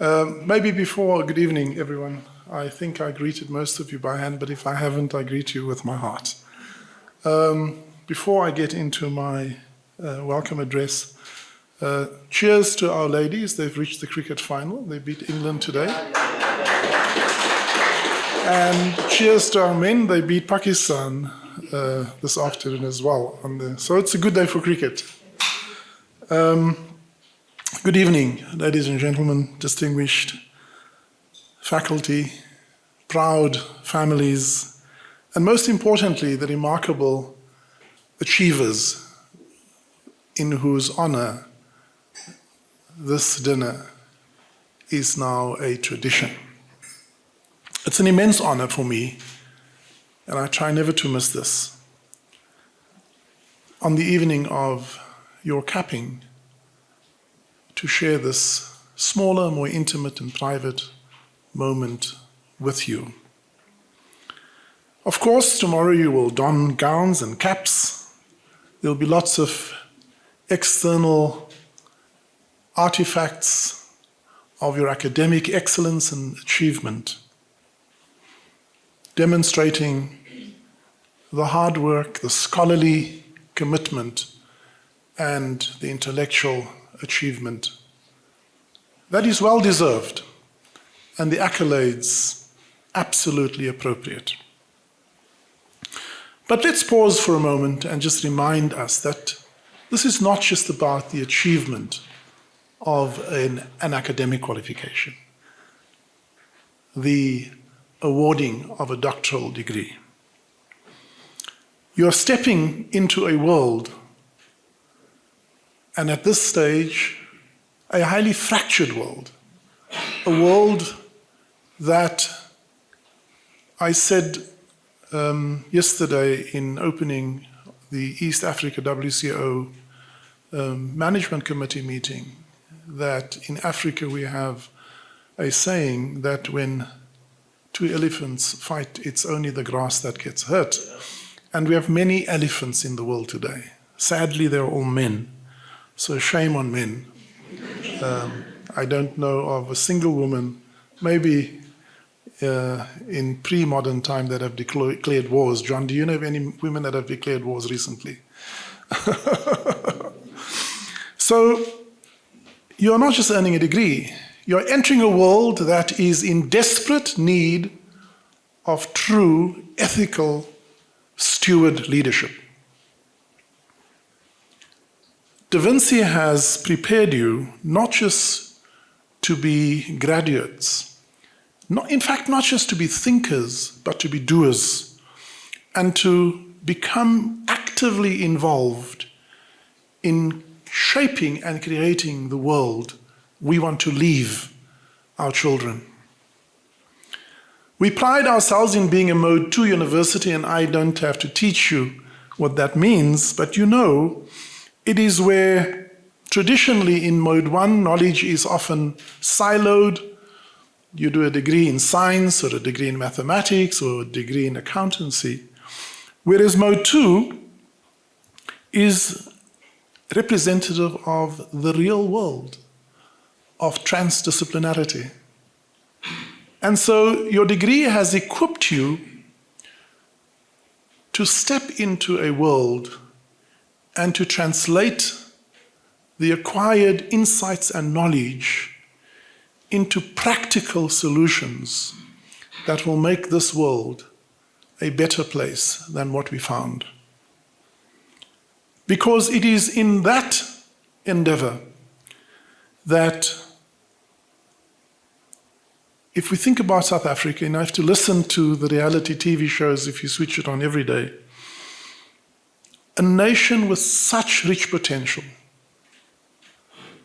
Maybe before, good evening, everyone. I think I greeted most of you by hand, but if I haven't, I greet you with my heart. Before I get into my welcome address, cheers to our ladies. They've reached the cricket final. They beat England today. And cheers to our men. They beat Pakistan this afternoon as well. So it's a good day for cricket. Good evening, ladies and gentlemen, distinguished faculty, proud families, and most importantly, the remarkable achievers in whose honor this dinner is now a tradition. It's an immense honor for me, and I try never to miss this. On the evening of your capping, to share this smaller, more intimate and private moment with you. Of course, tomorrow you will don gowns and caps. There'll be lots of external artifacts of your academic excellence and achievement, demonstrating the hard work, the scholarly commitment, and the intellectual achievement that is well deserved, and the accolades absolutely appropriate. But let's pause for a moment and just remind us that this is not just about the achievement of an academic qualification, the awarding of a doctoral degree. You're stepping into a world, and at this stage, a highly fractured world, a world that I said yesterday in opening the East Africa WCO Management Committee meeting, that in Africa we have a saying that when two elephants fight, it's only the grass that gets hurt. And we have many elephants in the world today. Sadly, they're all men. So shame on men. I don't know of a single woman, maybe in pre-modern time, that have declared wars. John, do you know of any women that have declared wars recently? So you're not just earning a degree, you're entering a world that is in desperate need of true ethical steward leadership. DaVinci has prepared you not just to be graduates, in fact, not just to be thinkers, but to be doers, and to become actively involved in shaping and creating the world we want to leave our children. We pride ourselves in being a Mode 2 university, and I don't have to teach you what that means, but you know, it is where traditionally in Mode 1, knowledge is often siloed. You do a degree in science or a degree in mathematics or a degree in accountancy. Whereas Mode 2 is representative of the real world, of transdisciplinarity. And so your degree has equipped you to step into a world and to translate the acquired insights and knowledge into practical solutions that will make this world a better place than what we found. Because it is in that endeavor that, if we think about South Africa, and I have to listen to the reality TV shows if you switch it on every day, a nation with such rich potential,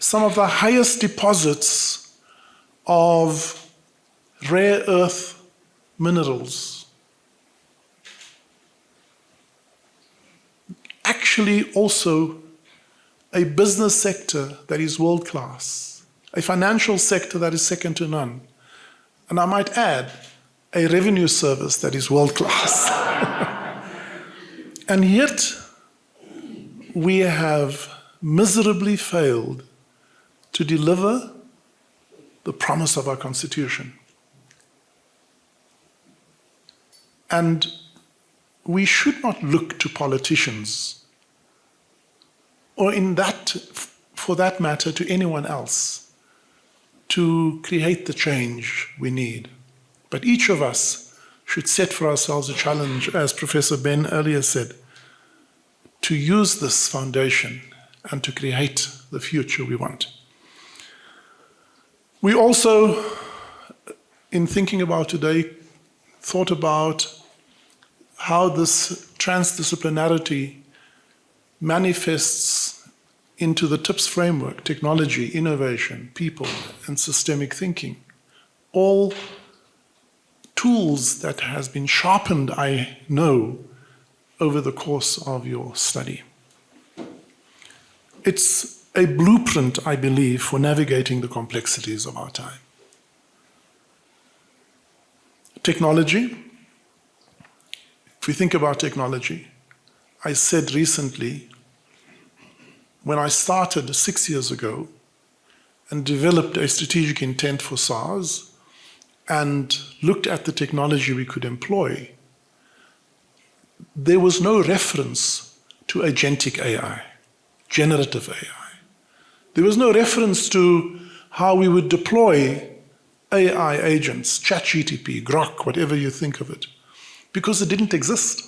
some of the highest deposits of rare earth minerals, actually also a business sector that is world-class, a financial sector that is second to none, and I might add, a revenue service that is world-class. And yet, we have miserably failed to deliver the promise of our Constitution. And we should not look to politicians, or for that matter, to anyone else, to create the change we need. But each of us should set for ourselves a challenge, as Professor Ben earlier said, to use this foundation and to create the future we want. We also, in thinking about today, thought about how this transdisciplinarity manifests into the TIPS framework: technology, innovation, people, and systemic thinking. All tools that has been sharpened, I know, over the course of your study. It's a blueprint, I believe, for navigating the complexities of our time. Technology. If we think about technology, I said recently, when I started 6 years ago and developed a strategic intent for SARS and looked at the technology we could employ, there was no reference to agentic AI, generative AI. There was no reference to how we would deploy AI agents, ChatGPT, Grok, whatever you think of it, because it didn't exist.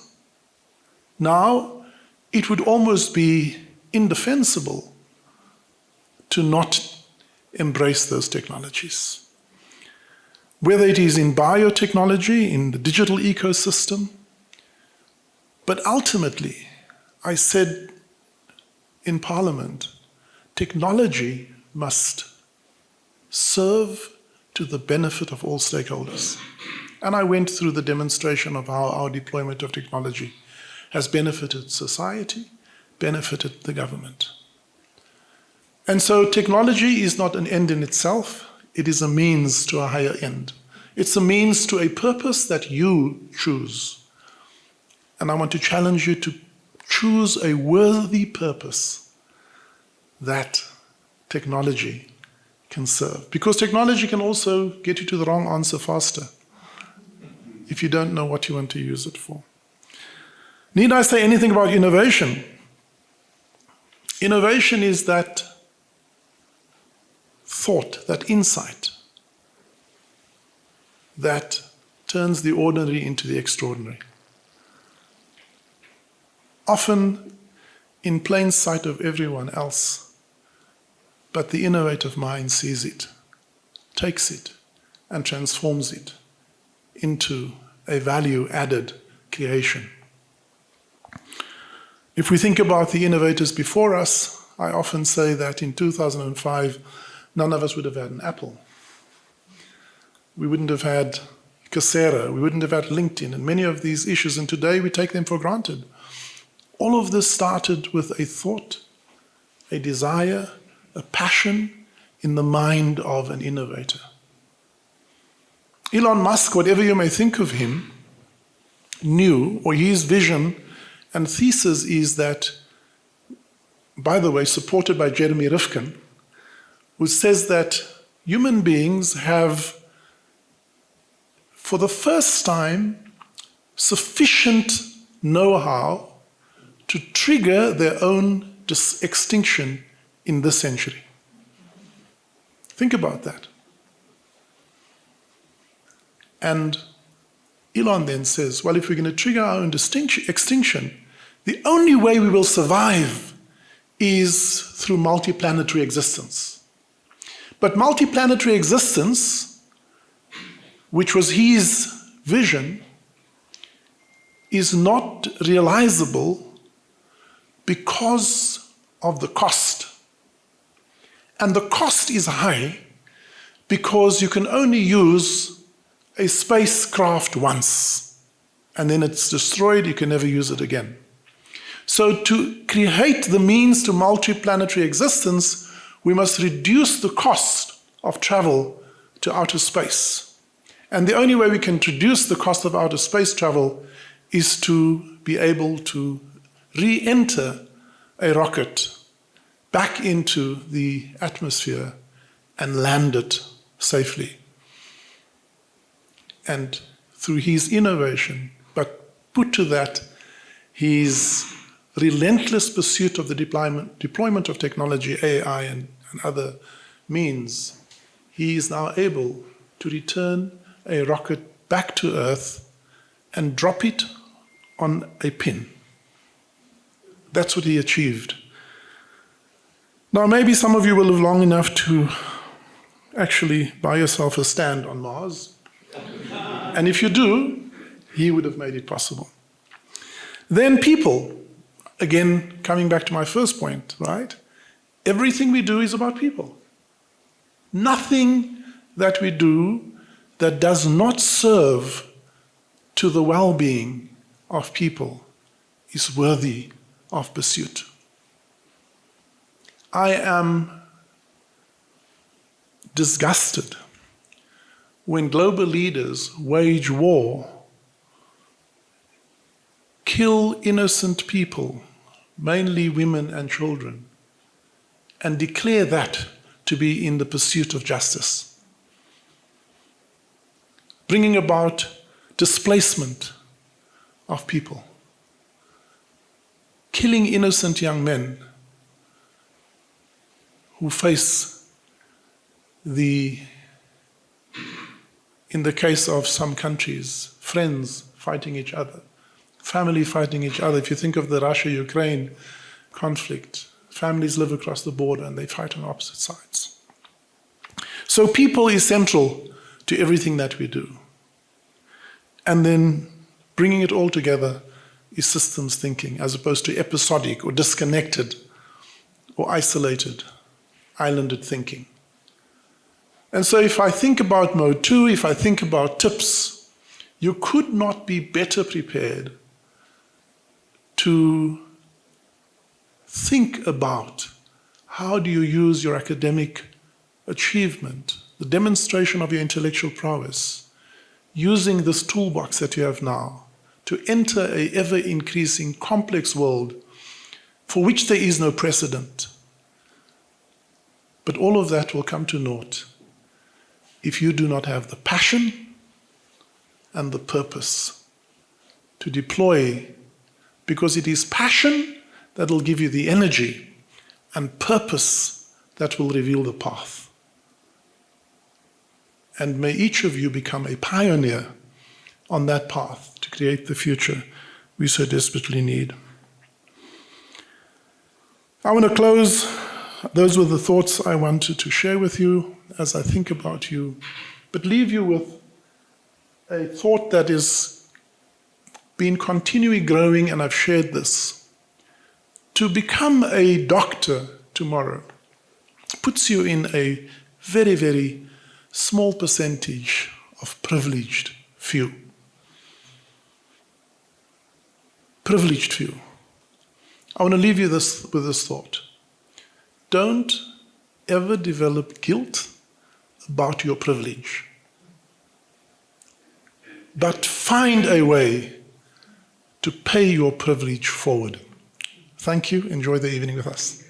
Now, it would almost be indefensible to not embrace those technologies. Whether it is in biotechnology, in the digital ecosystem, but ultimately, I said in Parliament, technology must serve to the benefit of all stakeholders. And I went through the demonstration of how our deployment of technology has benefited society, benefited the government. And so technology is not an end in itself, it is a means to a higher end. It's a means to a purpose that you choose. And I want to challenge you to choose a worthy purpose that technology can serve. Because technology can also get you to the wrong answer faster if you don't know what you want to use it for. Need I say anything about innovation? Innovation is that thought, that insight, that turns the ordinary into the extraordinary. Often in plain sight of everyone else, but the innovative mind sees it, takes it, and transforms it into a value-added creation. If we think about the innovators before us, I often say that in 2005, none of us would have had an Apple. We wouldn't have had Coursera, we wouldn't have had LinkedIn, and many of these issues, and today we take them for granted. All of this started with a thought, a desire, a passion in the mind of an innovator. Elon Musk, whatever you may think of him, knew, or his vision and thesis is that, by the way, supported by Jeremy Rifkin, who says that human beings have, for the first time, sufficient know-how to trigger their own extinction in this century. Think about that. And Elon then says, well, if we're going to trigger our own extinction, the only way we will survive is through multiplanetary existence. But multiplanetary existence, which was his vision, is not realizable because of the cost. And the cost is high because you can only use a spacecraft once, and then it's destroyed, you can never use it again. So to create the means to multiplanetary existence, we must reduce the cost of travel to outer space. And the only way we can reduce the cost of outer space travel is to be able to re-enter a rocket back into the atmosphere and land it safely. And through his innovation, but put to that his relentless pursuit of the deployment of technology, AI and other means, he is now able to return a rocket back to Earth and drop it on a pin. That's what he achieved. Now, maybe some of you will live long enough to actually buy yourself a stand on Mars. And if you do, he would have made it possible. Then people, again, coming back to my first point, right? Everything we do is about people. Nothing that we do that does not serve to the well-being of people is worthy of pursuit. I am disgusted when global leaders wage war, kill innocent people, mainly women and children, and declare that to be in the pursuit of justice, bringing about displacement of people, killing innocent young men who face in the case of some countries, friends fighting each other, family fighting each other. If you think of the Russia-Ukraine conflict, families live across the border and they fight on opposite sides. So people is central to everything that we do. And then bringing it all together is systems thinking, as opposed to episodic or disconnected or isolated, islanded thinking. And so if I think about mode 2, if I think about tips, you could not be better prepared to think about how do you use your academic achievement, the demonstration of your intellectual prowess, using this toolbox that you have now to enter an ever-increasing complex world for which there is no precedent. But all of that will come to naught if you do not have the passion and the purpose to deploy, because it is passion that will give you the energy and purpose that will reveal the path. And may each of you become a pioneer on that path to create the future we so desperately need. I want to close. Those were the thoughts I wanted to share with you as I think about you, but leave you with a thought that has been continually growing, and I've shared this. To become a doctor tomorrow puts you in a very, very small percentage of privileged few. Privileged few. I want to leave you with this thought. Don't ever develop guilt about your privilege, but find a way to pay your privilege forward. Thank you. Enjoy the evening with us.